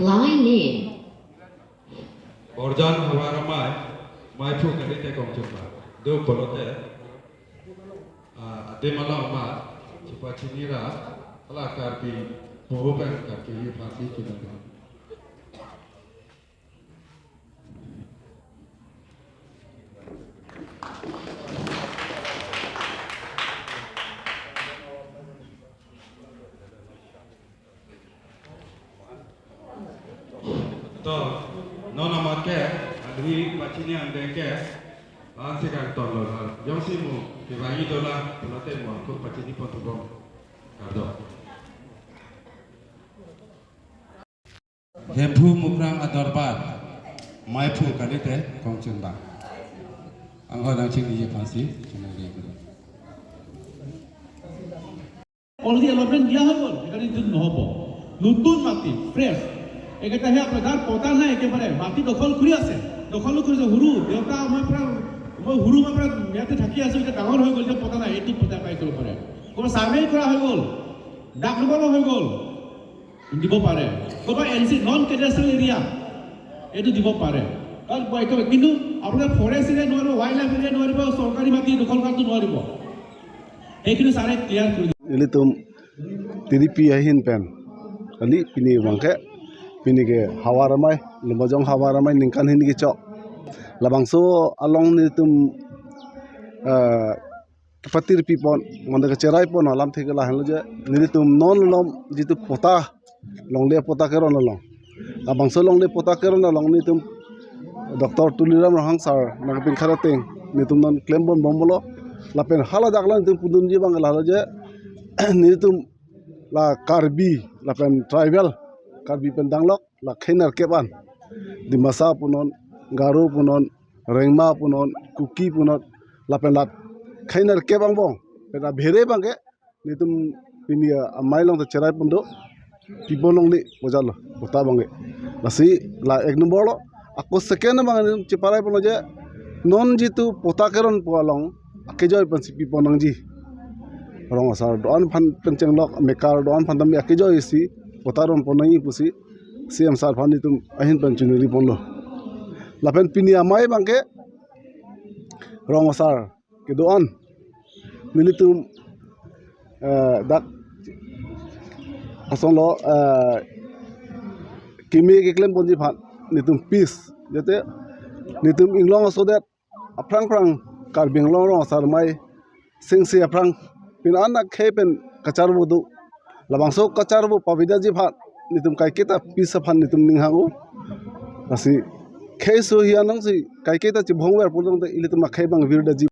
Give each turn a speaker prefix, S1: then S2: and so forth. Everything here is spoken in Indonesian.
S1: Line in.
S2: Orjan hawara mai phu kali te kong chupa do polote ade mala ma chupa chinira ala karpi ho ban karpi phasi chunanga to nona marke adhi pachini ande ke sekarang tolong yang simu dibangi dola pelatih mau aku pachini potong kardo hempu mukrang adorbat mai phu kali te kongchen ba anggo nang ching di pasi chunang dia
S3: already allotment দিয়া হৈ গ'ল এখানে যদি নহব নতুন মাটি ফ্ৰেছ একেটাহে আপোনাৰ পতা নাই একেবাৰে মাটি দখল কৰি আছে দখল কৰিছে হুৰু দেউতা মই হুৰু মই পৰা ইয়াতে থাকি আছো এতিয়া ডাঙৰ হৈ গ'ল যে পতা নাই এইটো পতা পাই কৰিব পাৰে ক'ৰবাত চাৰ্ভে কৰা হৈ গ'ল ডাক নম্বৰ হৈ গ'ল দিব পাৰে ক'ৰবাত এনচি নন কেডাষ্ট্ৰিয়েল এৰিয়া এইটো দিব পাৰে কাৰণ কিন্তু আপোনাৰ ফৰেষ্ট এৰিয়া নোৱাৰিব ৱাইল্ড লাইফ এৰিয়া নোৱাৰিব চৰকাৰী মাটি দখল কৰাটো নোৱাৰিব এইখিনি চাৰে ক্লিয়াৰ কৰি
S4: ini tum tiri piahin pen kali pini wangke pini ke hawa ramai lumajong hawa ramai ningkan hini ke cok labang so along ni tum patir pipon manda ke cerai pon alam theke lah helo je ni tum non lom jitu pota long le pota ke ron long labang so long le pota ke ron long ni tum doktor tuliram rahang sar nang pin kharateng ni tum non claim bon bombolo lapen hala daklan tum pudum ji bang la je ni tum la karbi la pen tribal karbi pendanglok la khenar keban di masa punon garu punon rengma punon kuki punon la pen la khenar kebang bong pena bhere bangke ni tum pinia amai long ta cerai pundo pibonong ni bojalo kota bangke lasi la ek number lo aku second bang ciparai puno je non jitu potakeron pualong akejoy pansi piponang ji orang asal doan pan penceng lok mekar doan pan tambi akijo isi potaron ponai pusi siam sar pan itu ahin pencunuri ponlo lapen pini amai bangke orang asal ke doan militum dak asal lo kimi ke klaim ponji pan nitum peace jate nitum inglong asodet aprang prang karbing long orang asal mai singsi aprang pin anak kepen kacar budu labang so kacar bu pabida ji phat nitum kai kita pisa phan nitum ninghangu asi khesu hianang si kai kita chi bhongwer pulong te ilitum khai bang virda ji